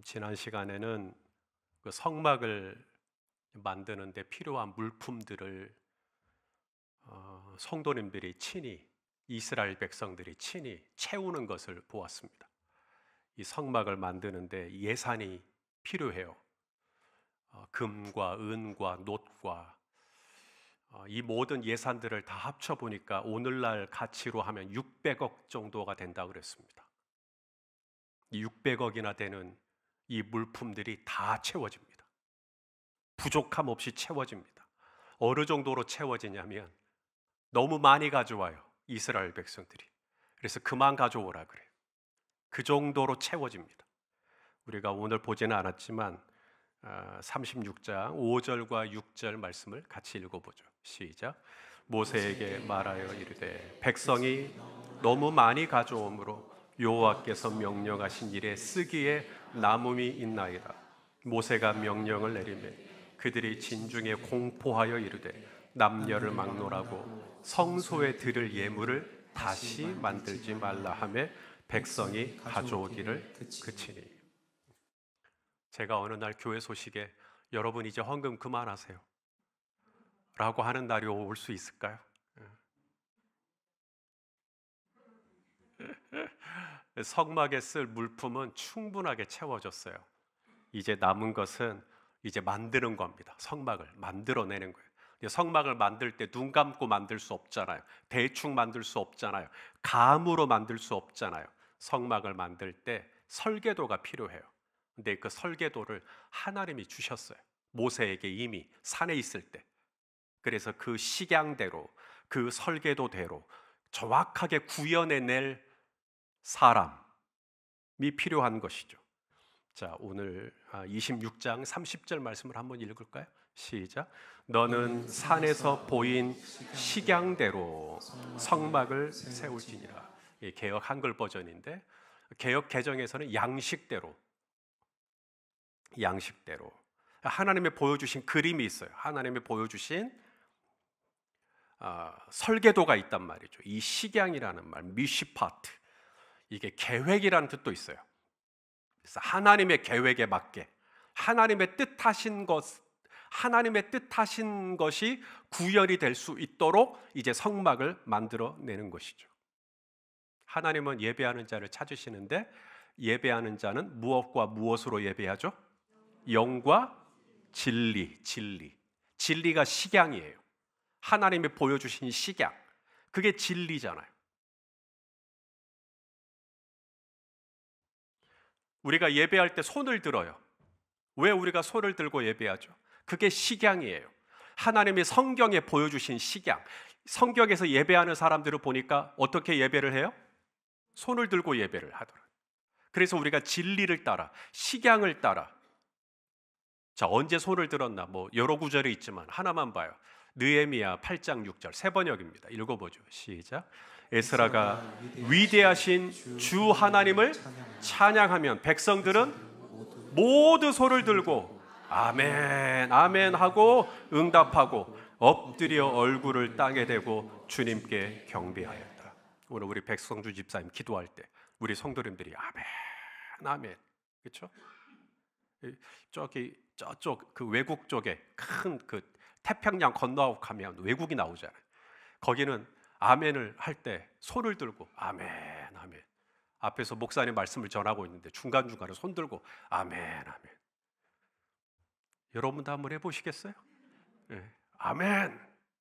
지난 시간에는 그 성막을 만드는데 필요한 물품들을 성도님들이 친히, 이스라엘 백성들이 친히 채우는 것을 보았습니다. 이 성막을 만드는데 예산이 필요해요. 금과 은과 놋과 이 모든 예산들을 다 합쳐 보니까 오늘날 가치로 하면 600억 정도가 된다고 그랬습니다. 이 600억이나 되는 이 물품들이 다 채워집니다. 부족함 없이 채워집니다. 어느 정도로 채워지냐면 너무 많이 가져와요, 이스라엘 백성들이. 그래서 그만 가져오라 그래요. 그 정도로 채워집니다. 우리가 오늘 보지는 않았지만 36장 5절과 6절 말씀을 같이 읽어보죠. 시작. 모세에게 말하여 이르되 백성이 너무 많이 가져오므로 여호와께서 명령하신 일에 쓰기에 남음이 있나이다. 모세가 명령을 내리매 그들이 진중에 공포하여 이르되 남녀를 막론하고 성소에 드릴 예물을 다시 만들지 말라 하며 백성이 가져오기를 그치니. 제가 어느 날 교회 소식에 여러분 이제 헌금 그만하세요 라고 하는 날이 올 수 있을까요? 성막에 쓸 물품은 충분하게 채워졌어요. 이제 남은 것은 이제 만드는 겁니다. 성막을 만들어내는 거예요. 성막을 만들 때 눈 감고 만들 수 없잖아요. 대충 만들 수 없잖아요. 감으로 만들 수 없잖아요. 성막을 만들 때 설계도가 필요해요. 근데 그 설계도를 하나님이 주셨어요. 모세에게 이미 산에 있을 때. 그래서 그 식양대로, 그 설계도대로 정확하게 구현해낼 사람이 필요한 것이죠. 자, 오늘 26장 30절 말씀을 한번 읽을까요? 시작. 너는 산에서 보인 식양대로 성막을 세울지니라. 개역 한글 버전인데 개역 개정에서는 양식대로 하나님이 보여주신 그림이 있어요. 하나님이 보여주신 설계도가 있단 말이죠. 이 식양이라는 말, 미시파트, 이게 계획이라는 뜻도 있어요. 그래서 하나님의 계획에 맞게 하나님의 뜻하신 것이 구현이 될 수 있도록 이제 성막을 만들어내는 것이죠. 하나님은 예배하는 자를 찾으시는데 예배하는 자는 무엇과 무엇으로 예배하죠? 영과 진리가 식양이에요. 하나님이 보여주신 식양, 그게 진리잖아요. 우리가 예배할 때 손을 들어요. 왜 우리가 손을 들고 예배하죠? 그게 식양이에요. 하나님이 성경에 보여주신 식양. 성경에서 예배하는 사람들을 보니까 어떻게 예배를 해요? 손을 들고 예배를 하더라고요. 그래서 우리가 진리를 따라, 식양을 따라. 자, 언제 손을 들었나? 여러 구절이 있지만 하나만 봐요. 느헤미야 8장 6절 세 번역입니다. 읽어보죠. 시작. 에스라가 위대하신 주 하나님을 찬양하면 백성들은 모두 손을 들고 아멘 아멘 하고 응답하고 엎드려 얼굴을 땅에 대고 주님께 경배하였다. 오늘 우리 백성주 집사님 기도할 때 우리 성도님들이 아멘 아멘, 그렇죠? 저쪽 그 외국 쪽에 큰 그 태평양 건너고 가면 외국이 나오잖아요. 거기는 아멘을 할 때 손을 들고 아멘 아멘. 앞에서 목사님 말씀을 전하고 있는데 중간중간에 손 들고 아멘 아멘. 여러분도 한번 해보시겠어요? 네. 아멘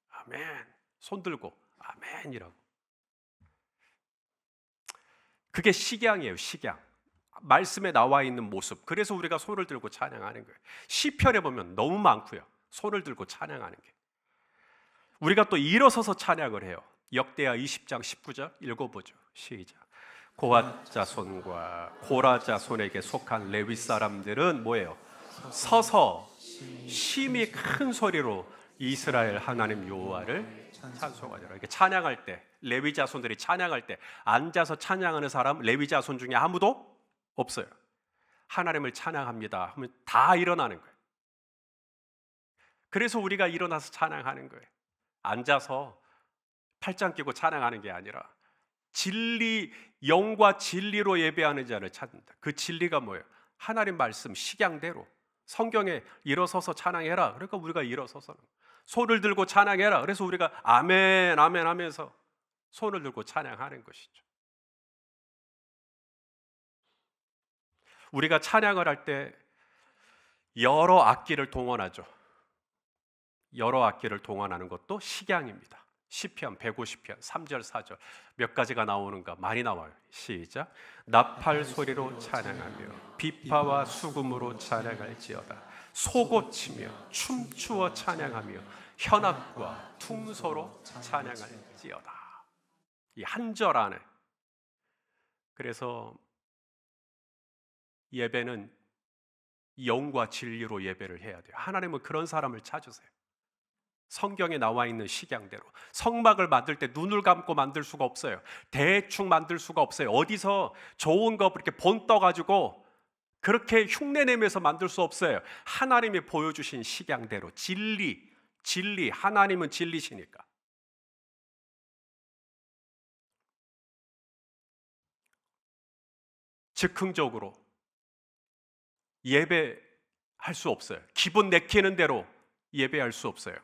아멘. 손 들고 아멘이라고. 그게 식양이에요. 식양. 말씀에 나와 있는 모습. 그래서 우리가 손을 들고 찬양하는 거예요. 시편에 보면 너무 많고요. 손을 들고 찬양하는 게. 우리가 또 일어서서 찬양을 해요. 역대하 20장 19절 읽어보죠. 시작. 고핫 자손과 고라 자손에게 속한 레위 사람들은 뭐예요? 서서 심히 큰 소리로 이스라엘 하나님 여호와를 찬송하더라. 이렇게 찬양할 때, 레위 자손들이 찬양할 때 앉아서 찬양하는 사람 레위 자손 중에 아무도 없어요. 하나님을 찬양합니다 하면 다 일어나는 거예요. 그래서 우리가 일어나서 찬양하는 거예요. 앉아서 팔짱 끼고 찬양하는 게 아니라 진리, 영과 진리로 예배하는 자를 찾는다. 그 진리가 뭐예요? 하나님 말씀 식양대로 성경에 일어서서 찬양해라. 그러니까 우리가 일어서서 손을 들고 찬양해라. 그래서 우리가 아멘 아멘 하면서 손을 들고 찬양하는 것이죠. 우리가 찬양을 할 때 여러 악기를 동원하죠. 여러 악기를 동원하는 것도 식양입니다. 시편 150편 3절 4절 몇 가지가 나오는가? 많이 나와요. 시작. 나팔 소리로 찬양하며 비파와 수금으로 찬양할지어다. 소고치며 춤추어 찬양하며 현악과 퉁소로 찬양할지어다. 이 한 절 안에, 그래서 예배는 영과 진리로 예배를 해야 돼요. 하나님은 그런 사람을 찾으세요. 성경에 나와 있는 식양대로. 성막을 만들 때 눈을 감고 만들 수가 없어요. 대충 만들 수가 없어요. 어디서 좋은 거 이렇게 본 떠가지고 그렇게 흉내내면서 만들 수 없어요. 하나님이 보여주신 식양대로. 진리, 하나님은 진리시니까. 즉흥적으로 예배할 수 없어요. 기분 내키는 대로 예배할 수 없어요.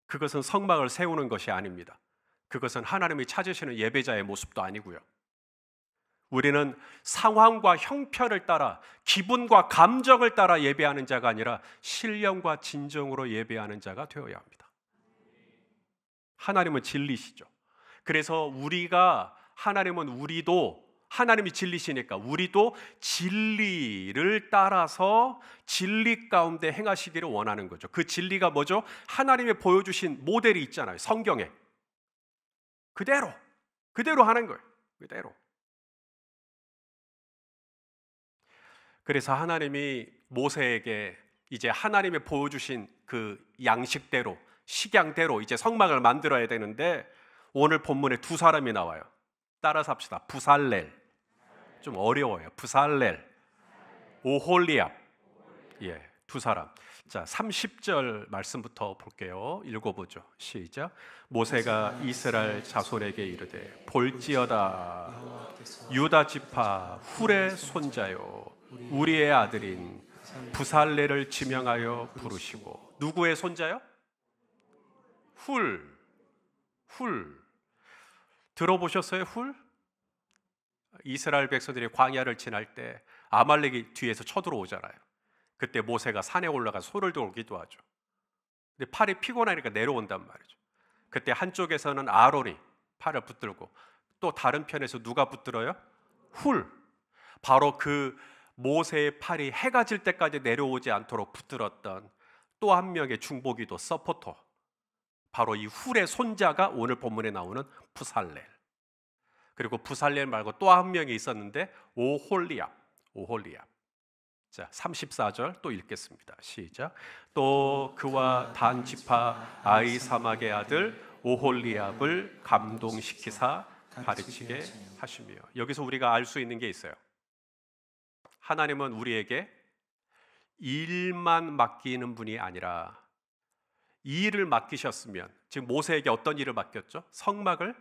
그것은 성막을 세우는 것이 아닙니다. 그것은 하나님이 찾으시는 예배자의 모습도 아니고요. 우리는 상황과 형편을 따라, 기분과 감정을 따라 예배하는 자가 아니라 신령과 진정으로 예배하는 자가 되어야 합니다. 하나님은 진리시죠. 그래서 하나님이 진리시니까 우리도 진리를 따라서 진리 가운데 행하시기를 원하는 거죠. 그 진리가 뭐죠? 하나님이 보여주신 모델이 있잖아요. 성경에. 그대로 하는 거예요. 그대로. 그래서 하나님이 모세에게 이제 하나님이 보여주신 그 양식대로, 식양대로 이제 성막을 만들어야 되는데 오늘 본문에 두 사람이 나와요. 따라서 합시다. 부살렐. 좀 어려워요. 부살렐, 오홀리압. 예, 두 사람. 자, 30절 말씀부터 볼게요. 읽어보죠. 시작. 모세가 이스라엘 자손에게 이르되 볼지어다 유다 지파 훌의 손자요 우리의 아들인 부살렐을 지명하여 부르시고. 누구의 손자요? 훌. 들어보셨어요? 훌? 이스라엘 백성들이 광야를 지날 때 아말렉이 뒤에서 쳐들어오잖아요. 그때 모세가 산에 올라가 소를 들고 기도하죠. 근데 팔이 피곤하니까 내려온단 말이죠. 그때 한쪽에서는 아론이 팔을 붙들고 또 다른 편에서 누가 붙들어요? 훌. 바로 그 모세의 팔이 해가 질 때까지 내려오지 않도록 붙들었던 또 한 명의 중보기도 서포터, 바로 이 훌의 손자가 오늘 본문에 나오는 부살렐. 그리고 부살렐 말고 또 한 명이 있었는데 오홀리압. 자, 34절 또 읽겠습니다. 시작. 또 그와 단 지파 아이사막의 아들 오홀리압을 감동시키사 가르치게 하시며. 여기서 우리가 알 수 있는 게 있어요. 하나님은 우리에게 일만 맡기는 분이 아니라 이 일을 맡기셨으면, 지금 모세에게 어떤 일을 맡겼죠? 성막을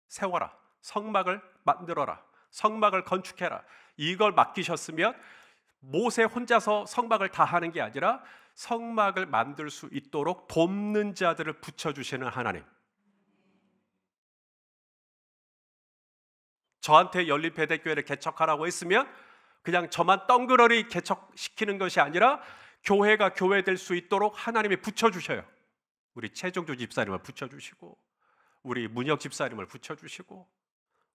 세워라, 성막을 만들어라, 성막을 건축해라. 이걸 맡기셨으면 모세 혼자서 성막을 다 하는 게 아니라 성막을 만들 수 있도록 돕는 자들을 붙여주시는 하나님. 저한테 열린배대교회를 개척하라고 했으면 그냥 저만 덩그러니 개척시키는 것이 아니라 교회가 교회 될 수 있도록 하나님이 붙여주셔요. 우리 최종조 집사님을 붙여주시고, 우리 문혁 집사님을 붙여주시고,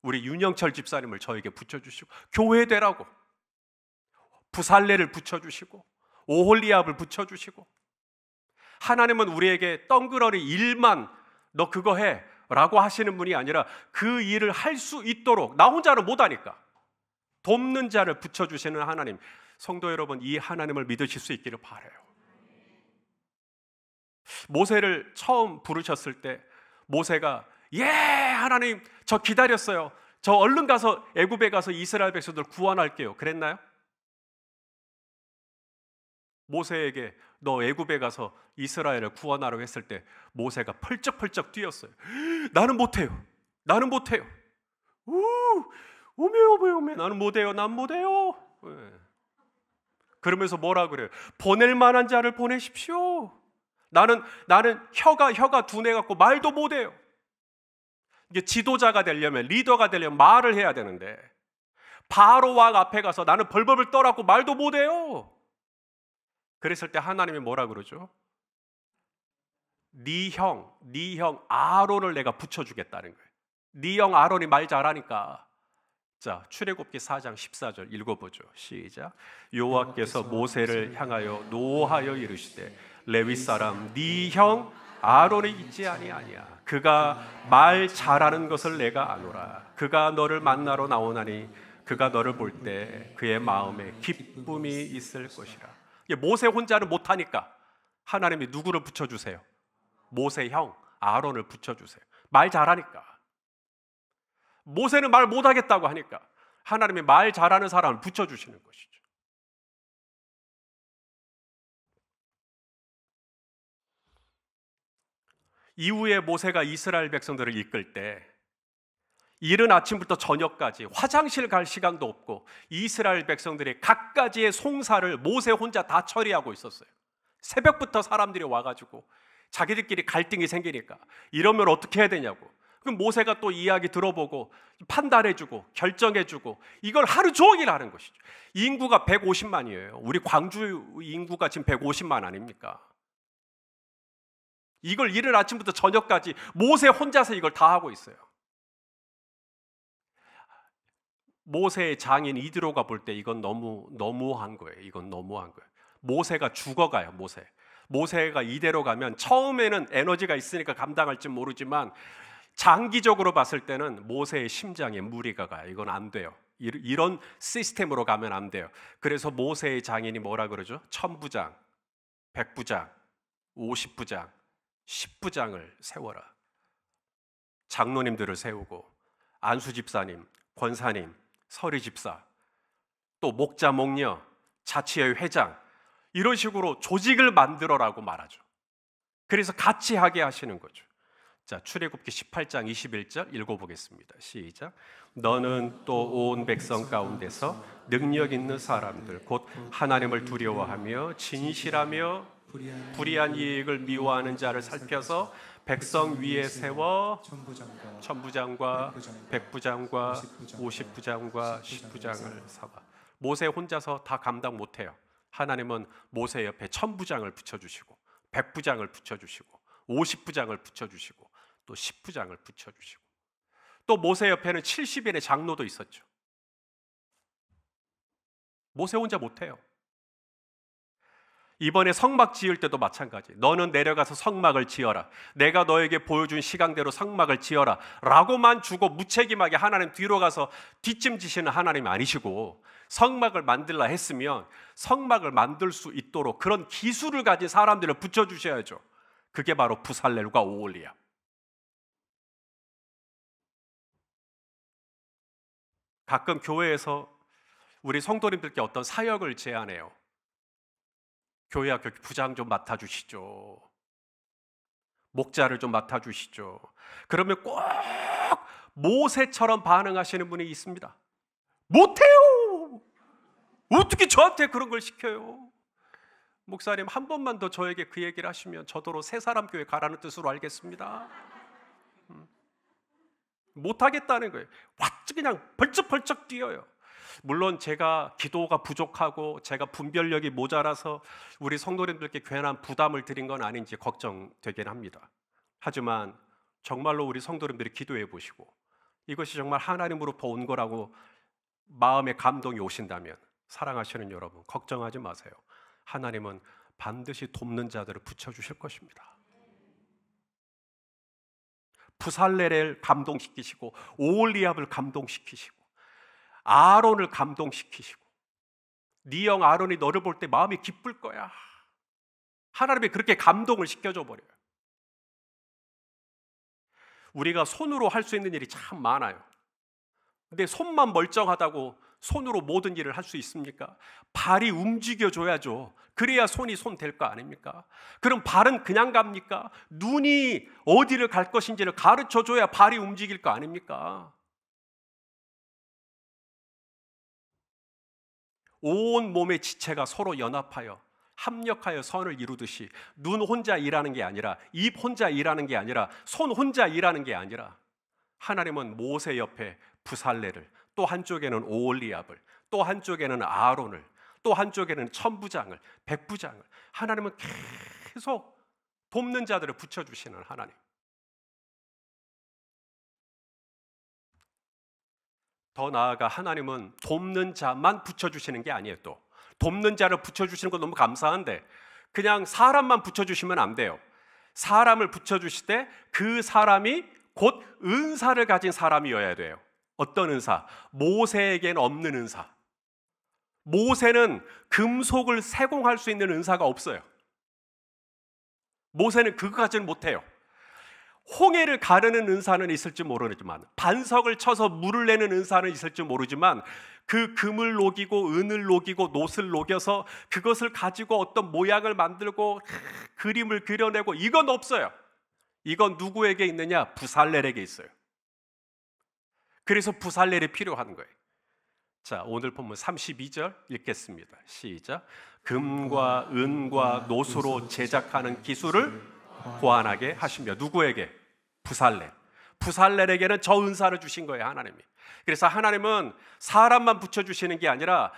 우리 윤영철 집사님을 저에게 붙여주시고, 교회 되라고 부살레를 붙여주시고 오홀리압을 붙여주시고. 하나님은 우리에게 덩그러니 일만 너 그거 해 라고 하시는 분이 아니라 그 일을 할 수 있도록, 나 혼자는 못하니까 돕는 자를 붙여주시는 하나님. 성도 여러분, 이 하나님을 믿으실 수 있기를 바라요. 모세를 처음 부르셨을 때 모세가 예 하나님 저 기다렸어요, 저 얼른 가서 애굽에 가서 이스라엘 백성들 구원할게요 그랬나요? 모세에게 너 애굽에 가서 이스라엘을 구원하라고 했을 때 모세가 펄쩍펄쩍 뛰었어요. 나는 못해요. 우메 나는 못해요. 예. 그러면서 뭐라 그래요? 보낼 만한 자를 보내십시오. 나는 혀가 둔해 갖고 말도 못 해요. 이게 지도자가 되려면, 리더가 되려면 말을 해야 되는데 바로 왕 앞에 가서 나는 벌벌을 떨었고 말도 못 해요. 그랬을 때 하나님이 뭐라 그러죠? 네 형 아론을 내가 붙여주겠다는 거예요. 네 형 아론이 말 잘하니까. 자, 출애굽기 4장 14절 읽어보죠. 시작. 여호와께서 모세를 향하여 노하여 이르시되 레위 사람 네 형 아론이 있지 아니하냐. 그가 말 잘하는 것을 내가 아노라. 그가 너를 만나러 나오나니 그가 너를 볼 때 그의 마음에 기쁨이 있을 것이라. 모세 혼자는 못하니까 하나님이 누구를 붙여주세요? 모세 형 아론을 붙여주세요. 말 잘하니까. 모세는 말 못하겠다고 하니까 하나님이 말 잘하는 사람을 붙여주시는 것이죠. 이후에 모세가 이스라엘 백성들을 이끌 때 이른 아침부터 저녁까지 화장실 갈 시간도 없고 이스라엘 백성들이 갖가지의 송사를 모세 혼자 다 처리하고 있었어요. 새벽부터 사람들이 와가지고 자기들끼리 갈등이 생기니까 이러면 어떻게 해야 되냐고. 그럼 모세가 또 이야기 들어보고 판단해주고 결정해주고 이걸 하루 종일 하는 것이죠. 인구가 150만이에요. 우리 광주 인구가 지금 150만 아닙니까? 이걸 이른 아침부터 저녁까지 모세 혼자서 이걸 다 하고 있어요. 모세의 장인 이드로가 볼 때 이건 너무한 거예요. 이건 너무한 거예요. 모세가 죽어가요. 모세가 이대로 가면 처음에는 에너지가 있으니까 감당할지 모르지만 장기적으로 봤을 때는 모세의 심장에 무리가 가요. 이건 안 돼요. 이런 시스템으로 가면 안 돼요. 그래서 모세의 장인이 뭐라 그러죠? 1000부장, 100부장, 50부장, 10부장을 세워라. 장로님들을 세우고 안수 집사님, 권사님, 서리 집사, 또 목자, 목녀, 자치회 회장 이런 식으로 조직을 만들어라고 말하죠. 그래서 같이 하게 하시는 거죠. 자, 출애굽기 18장 21절 읽어보겠습니다. 시작. 너는 또 온 백성 가운데서 능력 있는 사람들 곧 하나님을 두려워하며 진실하며 불의한 이익을 미워하는 자를 살펴서 백성 위에 세워 천부장과 백부장과 50부장과 10부장을 삼아. 모세 혼자서 다 감당 못해요. 하나님은 모세 옆에 천부장을 붙여주시고 백부장을 붙여주시고 50부장을 붙여주시고 또 10부장을 붙여주시고 또 모세 옆에는 70인의 장로도 있었죠. 모세 혼자 못해요. 이번에 성막 지을 때도 마찬가지. 너는 내려가서 성막을 지어라. 내가 너에게 보여준 시간대로 성막을 지어라 라고만 주고 무책임하게 하나님 뒤로 가서 뒷짐지시는 하나님이 아니시고, 성막을 만들라 했으면 성막을 만들 수 있도록 그런 기술을 가진 사람들을 붙여주셔야죠. 그게 바로 부살렐과 오홀리압. 가끔 교회에서 우리 성도님들께 어떤 사역을 제안해요. 교회 학교 부장 좀 맡아주시죠. 목자를 좀 맡아주시죠. 그러면 꼭 모세처럼 반응하시는 분이 있습니다. 못해요. 어떻게 저한테 그런 걸 시켜요? 목사님 한 번만 더 저에게 그 얘기를 하시면 저더러 새 사람 교회 가라는 뜻으로 알겠습니다. 못하겠다는 거예요. 완전 그냥 벌쩍벌쩍 뛰어요. 물론 제가 기도가 부족하고 제가 분별력이 모자라서 우리 성도님들께 괜한 부담을 드린 건 아닌지 걱정되긴 합니다. 하지만 정말로 우리 성도님들이 기도해 보시고 이것이 정말 하나님으로부터 온 거라고 마음에 감동이 오신다면, 사랑하시는 여러분 걱정하지 마세요. 하나님은 반드시 돕는 자들을 붙여주실 것입니다. 부살렐을 감동시키시고 오홀리압을 감동시키시고 아론을 감동시키시고, 네 형 아론이 너를 볼 때 마음이 기쁠 거야. 하나님이 그렇게 감동을 시켜줘 버려요. 우리가 손으로 할 수 있는 일이 참 많아요. 근데 손만 멀쩡하다고 손으로 모든 일을 할 수 있습니까? 발이 움직여줘야죠. 그래야 손이 손 될 거 아닙니까? 그럼 발은 그냥 갑니까? 눈이 어디를 갈 것인지를 가르쳐줘야 발이 움직일 거 아닙니까? 온 몸의 지체가 서로 연합하여 합력하여 선을 이루듯이 눈 혼자 일하는 게 아니라, 입 혼자 일하는 게 아니라, 손 혼자 일하는 게 아니라, 하나님은 모세 옆에 부살레를, 또 한쪽에는 오홀리압을, 또 한쪽에는 아론을, 또 한쪽에는 천부장을, 백부장을, 하나님은 계속 돕는 자들을 붙여주시는 하나님. 더 나아가 하나님은 돕는 자만 붙여주시는 게 아니에요. 또 돕는 자를 붙여주시는 건 너무 감사한데 그냥 사람만 붙여주시면 안 돼요. 사람을 붙여주실 때 그 사람이 곧 은사를 가진 사람이어야 돼요. 어떤 은사? 모세에게는 없는 은사. 모세는 금속을 세공할 수 있는 은사가 없어요. 모세는 그거까지는 못해요. 홍해를 가르는 은사는 있을지 모르지만, 반석을 쳐서 물을 내는 은사는 있을지 모르지만, 그 금을 녹이고 은을 녹이고 놋을 녹여서 그것을 가지고 어떤 모양을 만들고 그림을 그려내고, 이건 없어요. 이건 누구에게 있느냐? 부살렐에게 있어요. 그래서 부살렐이 필요한 거예요. 자, 오늘 본문 32절 읽겠습니다. 시작. 금과 은과 놋으로 제작하는 기술을 고안하게 하시며. 누구에게? 부살렐. 부살렐에게는 저 은사를 주신 거예요, 하나님이. 그래서 하나님은 사람만 붙여주시는 게 아니라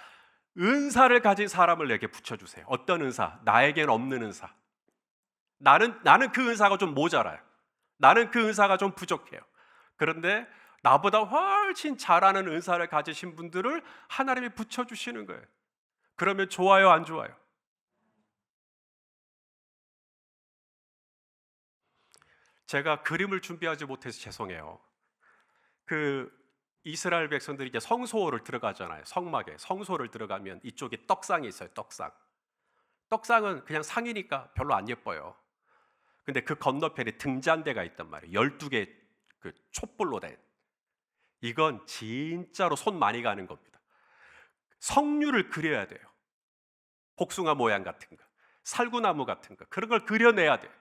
은사를 가진 사람을 내게 붙여주세요. 어떤 은사? 나에게는 없는 은사. 나는 그 은사가 좀 모자라요. 나는 그 은사가 좀 부족해요. 그런데 나보다 훨씬 잘하는 은사를 가지신 분들을 하나님이 붙여주시는 거예요. 그러면 좋아요, 안 좋아요? 제가 그림을 준비하지 못해서 죄송해요. 이스라엘 백성들이 이제 성소를 들어가잖아요. 성막에 성소를 들어가면 이쪽에 떡상이 있어요. 떡상은 그냥 상이니까 별로 안 예뻐요. 근데 그 건너편에 등잔대가 있단 말이에요. 12개 그 촛불로 된. 이건 진짜로 손 많이 가는 겁니다. 석류를 그려야 돼요. 복숭아 모양 같은 거, 살구나무 같은 거, 그런 걸 그려내야 돼요.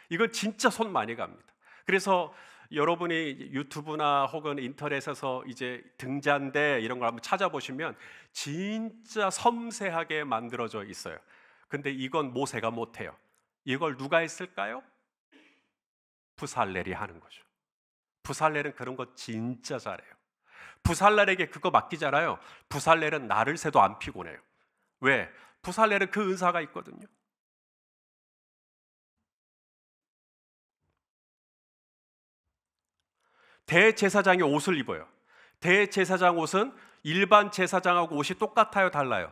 이건 진짜 손 많이 갑니다. 그래서 여러분이 유튜브나 혹은 인터넷에서 이제 등잔대 이런 걸 한번 찾아보시면 진짜 섬세하게 만들어져 있어요. 근데 이건 모세가 못해요. 이걸 누가 했을까요? 부살렐이 하는 거죠. 부살렐은 그런 거 진짜 잘해요. 부살렐에게 그거 맡기잖아요. 부살렐은 나를 새도 안 피곤해요. 왜? 부살렐은 그 은사가 있거든요. 대제사장이 옷을 입어요. 대제사장 옷은 일반 제사장하고 옷이 똑같아요, 달라요?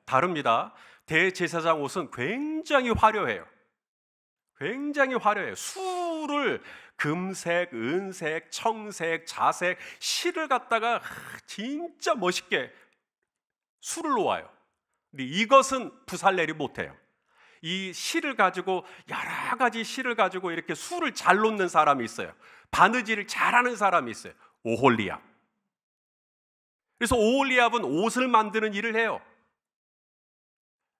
다릅니다. 대제사장 옷은 굉장히 화려해요. 굉장히 화려해요. 수를 금색, 은색, 청색, 자색, 실을 갖다가 진짜 멋있게 수를 놓아요. 근데 이것은 부살렐이 못해요. 이 실을 가지고 여러 가지 실을 가지고 이렇게 수를 잘 놓는 사람이 있어요. 바느질을 잘하는 사람이 있어요. 오홀리압. 그래서 오홀리압은 옷을 만드는 일을 해요.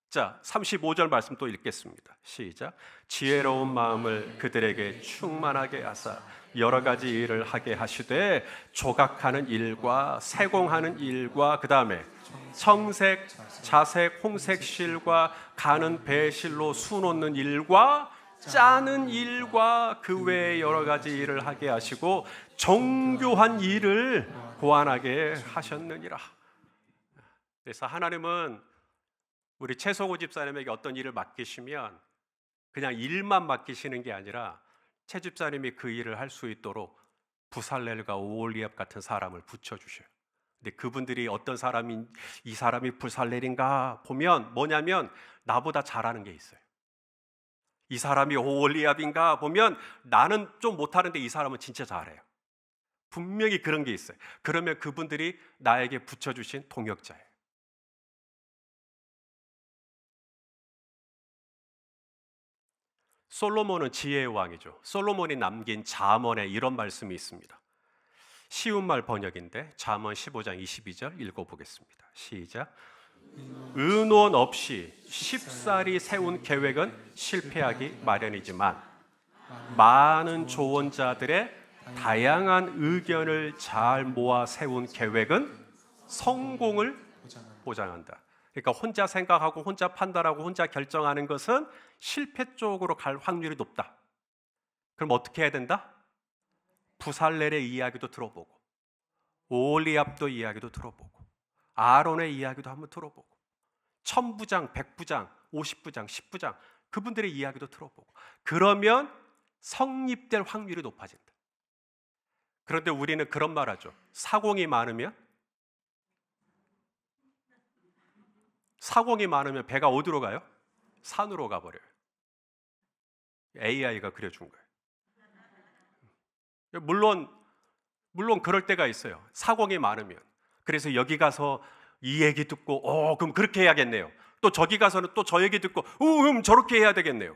자, 35절 말씀 또 읽겠습니다. 시작. 지혜로운 마음을 그들에게 충만하게 하사 여러 가지 일을 하게 하시되 조각하는 일과 세공하는 일과 그 다음에 청색, 자색, 홍색 실과 가는 배실로 수 놓는 일과 짜는 일과 그 외에 여러 가지 일을 하게 하시고 정교한 일을 고안하게 하셨느니라. 그래서 하나님은 우리 최석호 집사님에게 어떤 일을 맡기시면 그냥 일만 맡기시는 게 아니라 최 집사님이 그 일을 할 수 있도록 부살렐과 오홀리압 같은 사람을 붙여주셔요. 근데 그분들이 어떤 이 사람이 부살렐인가 보면 뭐냐면 나보다 잘하는 게 있어요. 이 사람이 오홀리압인가 보면 나는 좀 못하는데 이 사람은 진짜 잘해요. 분명히 그런 게 있어요. 그러면 그분들이 나에게 붙여주신 동역자예요. 솔로몬은 지혜의 왕이죠. 솔로몬이 남긴 잠언에 이런 말씀이 있습니다. 쉬운 말 번역인데 잠언 15장 22절 읽어보겠습니다. 시작. 의논 없이 쉽사리 세운 계획은 실패하기 마련이지만 많은 조언자들의 다양한 의견을 잘 모아 세운 계획은 성공을 보장한다. 그러니까 혼자 생각하고 혼자 판단하고 혼자 결정하는 것은 실패 쪽으로 갈 확률이 높다. 그럼 어떻게 해야 된다? 부살렐의 이야기도 들어보고, 오홀리압도 이야기도 들어보고, 아론의 이야기도 한번 들어보고, 천부장, 백부장, 50부장, 10부장 그분들의 이야기도 들어보고, 그러면 성립될 확률이 높아진다. 그런데 우리는 그런 말 하죠. 사공이 많으면 배가 어디로 가요? 산으로 가버려요. AI가 그려준 거예요. 물론 그럴 때가 있어요. 사공이 많으면. 그래서 여기 가서 이 얘기 듣고 그럼 그렇게 해야겠네요. 또 저기 가서는 또 저 얘기 듣고 그럼 저렇게 해야 되겠네요.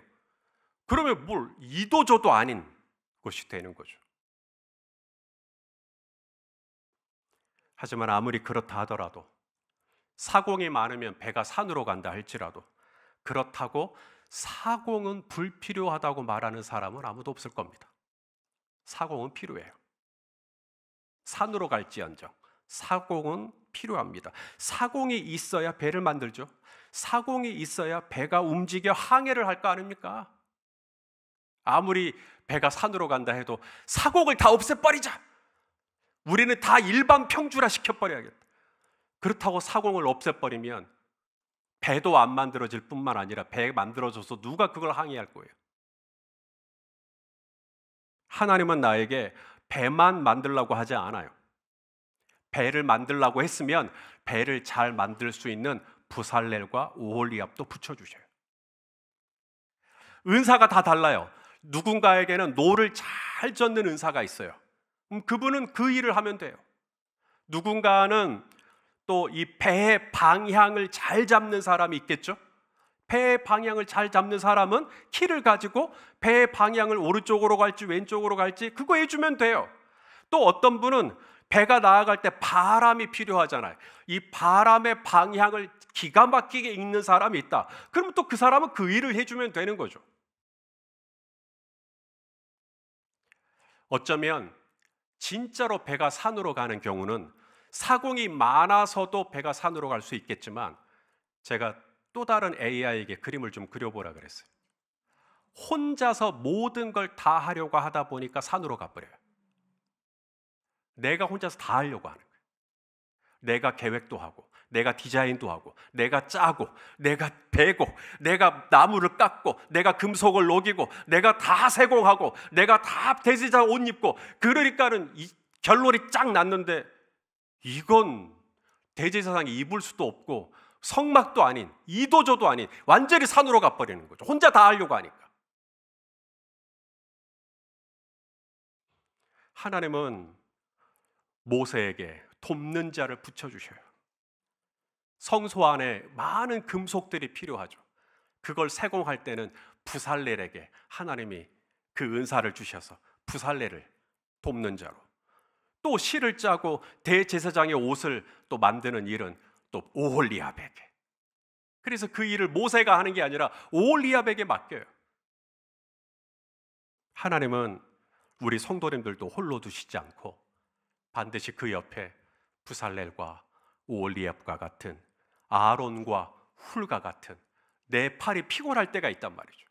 그러면 이도저도 아닌 것이 되는 거죠. 하지만 아무리 그렇다 하더라도, 사공이 많으면 배가 산으로 간다 할지라도, 그렇다고 사공은 불필요하다고 말하는 사람은 아무도 없을 겁니다. 사공은 필요해요. 산으로 갈지언정 사공은 필요합니다. 사공이 있어야 배를 만들죠. 사공이 있어야 배가 움직여 항해를 할 거 아닙니까? 아무리 배가 산으로 간다 해도 사공을 다 없애버리자. 우리는 다 일반 평주라 시켜버려야겠다. 그렇다고 사공을 없애버리면 배도 안 만들어질 뿐만 아니라 배 만들어져서 누가 그걸 항해할 거예요? 하나님은 나에게 배만 만들라고 하지 않아요. 배를 만들라고 했으면 배를 잘 만들 수 있는 부살렐과 오홀리압도 붙여주셔요. 은사가 다 달라요. 누군가에게는 노를 잘 젓는 은사가 있어요. 그분은 그 일을 하면 돼요. 누군가는 또 이 배의 방향을 잘 잡는 사람이 있겠죠. 배의 방향을 잘 잡는 사람은 키를 가지고 배의 방향을 오른쪽으로 갈지 왼쪽으로 갈지 그거 해주면 돼요. 또 어떤 분은 배가 나아갈 때 바람이 필요하잖아요. 이 바람의 방향을 기가 막히게 읽는 사람이 있다. 그러면 또 그 사람은 그 일을 해주면 되는 거죠. 어쩌면 진짜로 배가 산으로 가는 경우는 사공이 많아서도 배가 산으로 갈 수 있겠지만, 제가 또 다른 AI에게 그림을 좀 그려보라 그랬어요. 혼자서 모든 걸 다 하려고 하다 보니까 산으로 가버려요. 내가 혼자서 다 하려고 하는 거예요. 내가 계획도 하고, 내가 디자인도 하고, 내가 짜고, 내가 베고, 내가 나무를 깎고, 내가 금속을 녹이고, 내가 다 세공하고, 내가 다 대제사 옷 입고, 그러니까는 결론이 쫙 났는데 이건 대제사장이 입을 수도 없고 성막도 아닌 이도저도 아닌 완전히 산으로 가버리는 거죠. 혼자 다 하려고 하니까. 하나님은 모세에게 돕는 자를 붙여주셔요. 성소 안에 많은 금속들이 필요하죠. 그걸 세공할 때는 부살렐에게 하나님이 그 은사를 주셔서 부살렐을 돕는 자로, 또 실을 짜고 대제사장의 옷을 또 만드는 일은 또 오홀리압에게. 그래서 그 일을 모세가 하는 게 아니라 오홀리압에게 맡겨요. 하나님은 우리 성도님들도 홀로 두시지 않고 반드시 그 옆에 부살렐과 오홀리압과 같은, 아론과 훌과 같은, 내 팔이 피곤할 때가 있단 말이죠.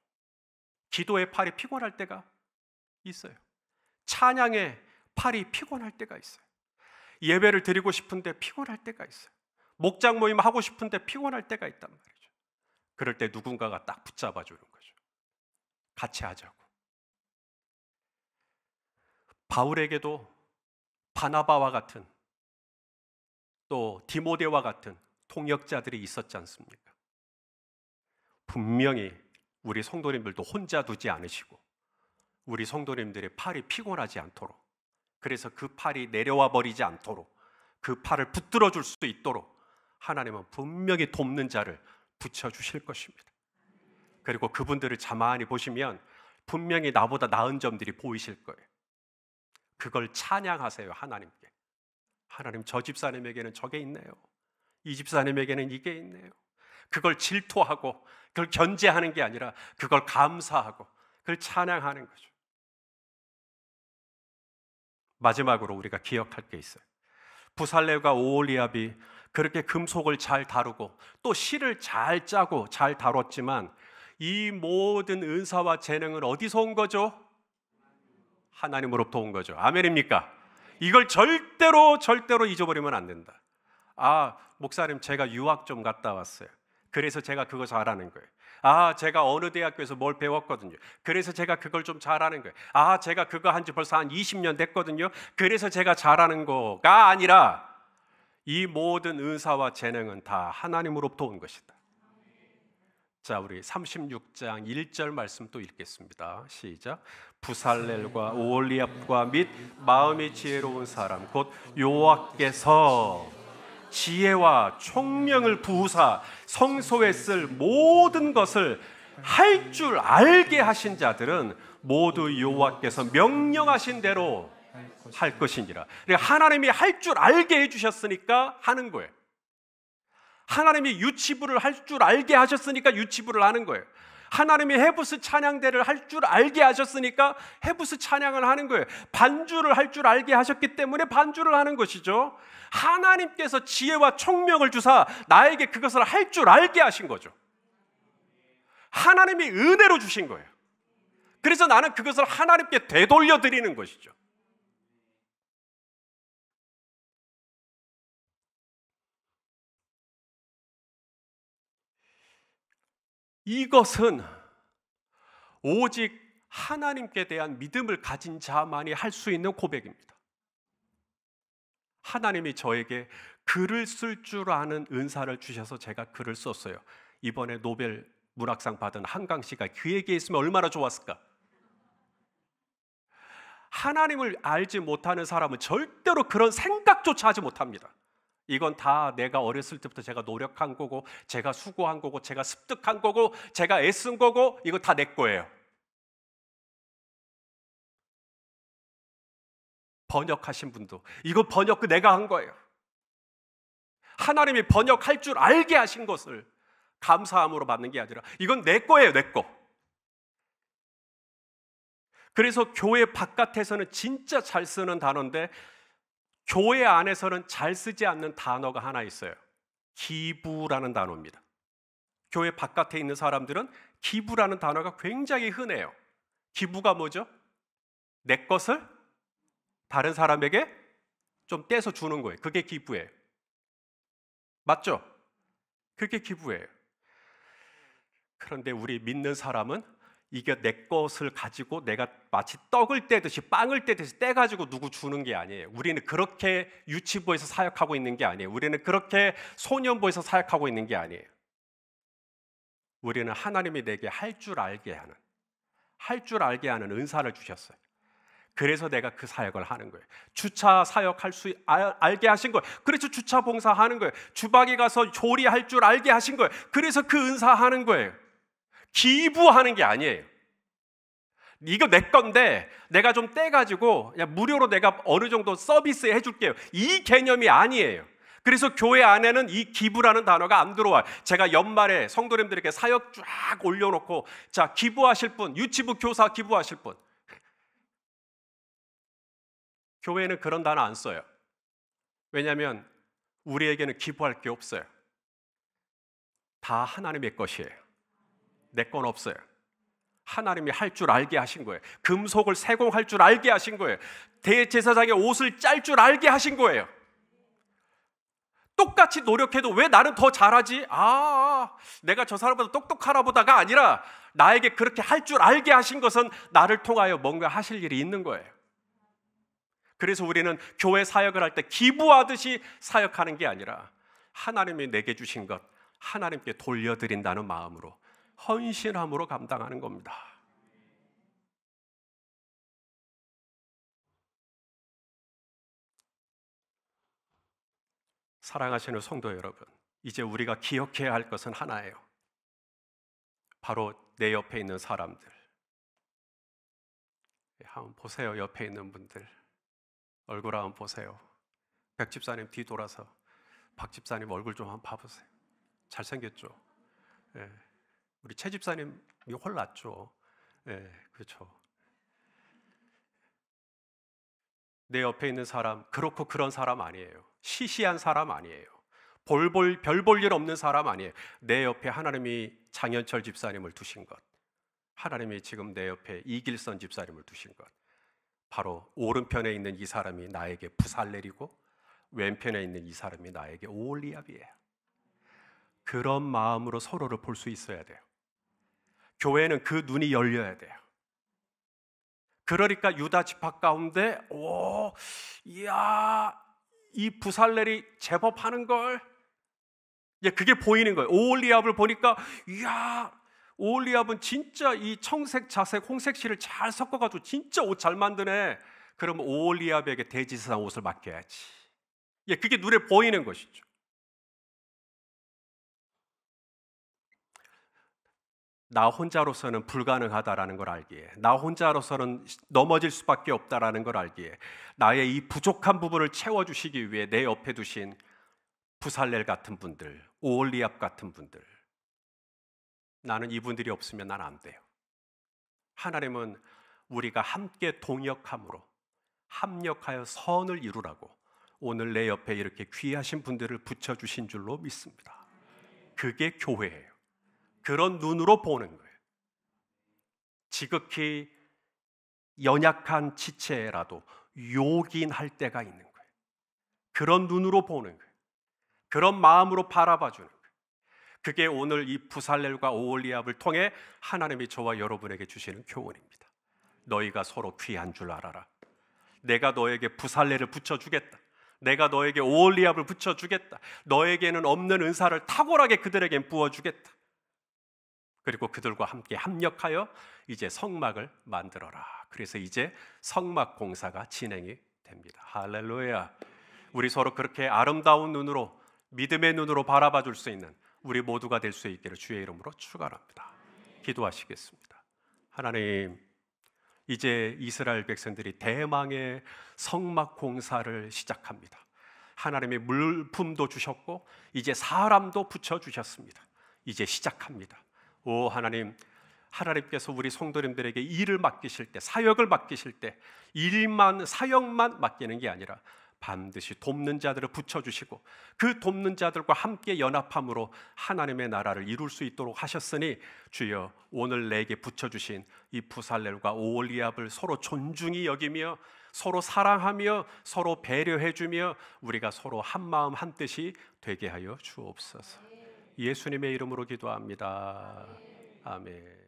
기도의 팔이 피곤할 때가 있어요. 찬양의 팔이 피곤할 때가 있어요. 예배를 드리고 싶은데 피곤할 때가 있어요. 목장 모임 하고 싶은데 피곤할 때가 있단 말이죠. 그럴 때 누군가가 딱 붙잡아 주는 거죠. 같이 하자고. 바울에게도 바나바와 같은, 또 디모데와 같은 통역자들이 있었지 않습니까? 분명히 우리 성도님들도 혼자 두지 않으시고 우리 성도님들의 팔이 피곤하지 않도록, 그래서 그 팔이 내려와 버리지 않도록, 그 팔을 붙들어 줄 수 있도록 하나님은 분명히 돕는 자를 붙여주실 것입니다. 그리고 그분들을 가만히 보시면 분명히 나보다 나은 점들이 보이실 거예요. 그걸 찬양하세요. 하나님께. 하나님, 저 집사님에게는 저게 있네요. 이 집사님에게는 이게 있네요. 그걸 질투하고 그걸 견제하는 게 아니라 그걸 감사하고 그걸 찬양하는 거죠. 마지막으로 우리가 기억할 게 있어요. 부살렐과 오홀리압이 그렇게 금속을 잘 다루고 또 실을 잘 짜고 잘 다뤘지만 이 모든 은사와 재능은 어디서 온 거죠? 하나님으로부터 온 거죠. 아멘입니까? 이걸 절대로 잊어버리면 안 된다. 아, 목사님 제가 유학 좀 갔다 왔어요. 그래서 제가 그거 잘하는 거예요. 아, 제가 어느 대학교에서 뭘 배웠거든요. 그래서 제가 그걸 좀 잘하는 거예요. 아, 제가 그거 한 지 벌써 한 20년 됐거든요. 그래서 제가 잘하는 거가 아니라 이 모든 은사와 재능은 다 하나님으로부터 온 것이다. 자, 우리 36장 1절 말씀 또 읽겠습니다. 시작. 부살렐과 오홀리압과 및 마음이 지혜로운 사람 곧 여호와께서 지혜와 총명을 부으사 성소에 쓸 모든 것을 할 줄 알게 하신 자들은 모두 여호와께서 명령하신 대로 할 것이니라. 그러니까 하나님이 할 줄 알게 해주셨으니까 하는 거예요. 하나님이 유치부를 할 줄 알게 하셨으니까 유치부를 하는 거예요. 하나님이 헤브스 찬양대를 할 줄 알게 하셨으니까 헤브스 찬양을 하는 거예요. 반주를 할 줄 알게 하셨기 때문에 반주를 하는 것이죠. 하나님께서 지혜와 총명을 주사 나에게 그것을 할 줄 알게 하신 거죠. 하나님이 은혜로 주신 거예요. 그래서 나는 그것을 하나님께 되돌려 드리는 것이죠. 이것은 오직 하나님께 대한 믿음을 가진 자만이 할 수 있는 고백입니다. 하나님이 저에게 글을 쓸 줄 아는 은사를 주셔서 제가 글을 썼어요. 이번에 노벨 문학상 받은 한강 씨가 그에게 있으면 얼마나 좋았을까? 하나님을 알지 못하는 사람은 절대로 그런 생각조차 하지 못합니다. 이건 다 내가 어렸을 때부터 제가 노력한 거고, 제가 수고한 거고, 제가 습득한 거고, 제가 애쓴 거고, 이거 다 내 거예요. 번역하신 분도 이거 번역 내가 한 거예요. 하나님이 번역할 줄 알게 하신 것을 감사함으로 받는 게 아니라 이건 내 거예요, 내 거. 그래서 교회 바깥에서는 진짜 잘 쓰는 단어인데 교회 안에서는 잘 쓰지 않는 단어가 하나 있어요. 기부라는 단어입니다. 교회 바깥에 있는 사람들은 기부라는 단어가 굉장히 흔해요. 기부가 뭐죠? 내 것을 다른 사람에게 좀 떼서 주는 거예요. 그게 기부예요. 맞죠? 그게 기부예요. 그런데 우리 믿는 사람은 이게 내 것을 가지고 내가 마치 떡을 떼듯이 빵을 떼듯이 떼가지고 누구 주는 게 아니에요. 우리는 그렇게 유치부에서 사역하고 있는 게 아니에요. 우리는 그렇게 소년부에서 사역하고 있는 게 아니에요. 우리는 하나님이 내게 할 줄 알게 하는 은사를 주셨어요. 그래서 내가 그 사역을 하는 거예요. 주차 사역할 수 알게 하신 거예요. 그래서 주차 봉사하는 거예요. 주방에 가서 조리할 줄 알게 하신 거예요. 그래서 그 은사하는 거예요. 기부하는 게 아니에요. 이거 내 건데 내가 좀 떼가지고 그냥 무료로 내가 어느 정도 서비스 해줄게요. 이 개념이 아니에요. 그래서 교회 안에는 이 기부라는 단어가 안 들어와요. 제가 연말에 성도님들에게 사역 쫙 올려놓고 자, 기부하실 분, 유치부 교사 기부하실 분. 교회는 그런 단어 안 써요. 왜냐하면 우리에게는 기부할 게 없어요. 다 하나님의 것이에요. 내 건 없어요. 하나님이 할 줄 알게 하신 거예요. 금속을 세공할 줄 알게 하신 거예요. 대제사장의 옷을 짤 줄 알게 하신 거예요. 똑같이 노력해도 왜 나는 더 잘하지? 내가 저 사람보다 똑똑하나 보다가 아니라 나에게 그렇게 할 줄 알게 하신 것은 나를 통하여 뭔가 하실 일이 있는 거예요. 그래서 우리는 교회 사역을 할 때 기부하듯이 사역하는 게 아니라 하나님이 내게 주신 것 하나님께 돌려드린다는 마음으로 헌신함으로 감당하는 겁니다. 사랑하시는 성도 여러분, 이제 우리가 기억해야 할 것은 하나예요. 바로 내 옆에 있는 사람들. 한번 보세요. 옆에 있는 분들 얼굴 한번 보세요. 백 집사님 뒤돌아서 박 집사님 얼굴 좀 한번 봐보세요. 잘생겼죠? 예. 우리 최 집사님이 훨 낫죠? 예, 그렇죠. 내 옆에 있는 사람 그렇고 그런 사람 아니에요. 시시한 사람 아니에요. 별 볼 일 없는 사람 아니에요. 내 옆에 하나님이 장현철 집사님을 두신 것, 하나님이 지금 내 옆에 이길선 집사님을 두신 것, 바로 오른편에 있는 이 사람이 나에게 부살렐이고 왼편에 있는 이 사람이 나에게 오홀리압이에요. 그런 마음으로 서로를 볼 수 있어야 돼요. 교회는 그 눈이 열려야 돼요. 그러니까 유다 지파 가운데 이야, 이 부살렐이 제법 하는 걸, 그게 보이는 거예요. 오홀리압을 보니까 이야, 오홀리압은 진짜 이 청색, 자색, 홍색 실을 잘 섞어가지고 진짜 옷 잘 만드네. 그럼 오홀리압에게 대지상 옷을 맡겨야지. 그게 눈에 보이는 것이죠. 나 혼자로서는 불가능하다라는 걸 알기에, 나 혼자로서는 넘어질 수밖에 없다라는 걸 알기에, 나의 이 부족한 부분을 채워주시기 위해 내 옆에 두신 부살렐 같은 분들, 오홀리압 같은 분들, 나는 이분들이 없으면 난 안 돼요. 하나님은 우리가 함께 동역함으로 합력하여 선을 이루라고 오늘 내 옆에 이렇게 귀하신 분들을 붙여주신 줄로 믿습니다. 그게 교회예요. 그런 눈으로 보는 거예요. 지극히 연약한 지체라도 요긴할 때가 있는 거예요. 그런 눈으로 보는 거예요. 그런 마음으로 바라봐주는 거예요. 그게 오늘 이 부살렐과 오홀리압을 통해 하나님이 저와 여러분에게 주시는 교훈입니다. 너희가 서로 귀한 줄 알아라. 내가 너에게 부살렐을 붙여주겠다. 내가 너에게 오홀리압을 붙여주겠다. 너에게는 없는 은사를 탁월하게 그들에겐 부어주겠다. 그리고 그들과 함께 합력하여 이제 성막을 만들어라. 그래서 이제 성막 공사가 진행이 됩니다. 할렐루야. 우리 서로 그렇게 아름다운 눈으로, 믿음의 눈으로 바라봐 줄 수 있는 우리 모두가 될 수 있기를 주의 이름으로 축원합니다. 기도하시겠습니다. 하나님, 이제 이스라엘 백성들이 대망의 성막 공사를 시작합니다. 하나님의 물품도 주셨고 이제 사람도 붙여주셨습니다. 이제 시작합니다. 오 하나님, 하나님께서 우리 성도님들에게 일을 맡기실 때, 사역을 맡기실 때 일만, 사역만 맡기는 게 아니라 반드시 돕는 자들을 붙여주시고 그 돕는 자들과 함께 연합함으로 하나님의 나라를 이룰 수 있도록 하셨으니 주여, 오늘 내게 붙여주신 이 부살렐과 오홀리압을 서로 존중히 여기며 서로 사랑하며 서로 배려해주며 우리가 서로 한마음 한뜻이 되게 하여 주옵소서. 예수님의 이름으로 기도합니다. 아멘.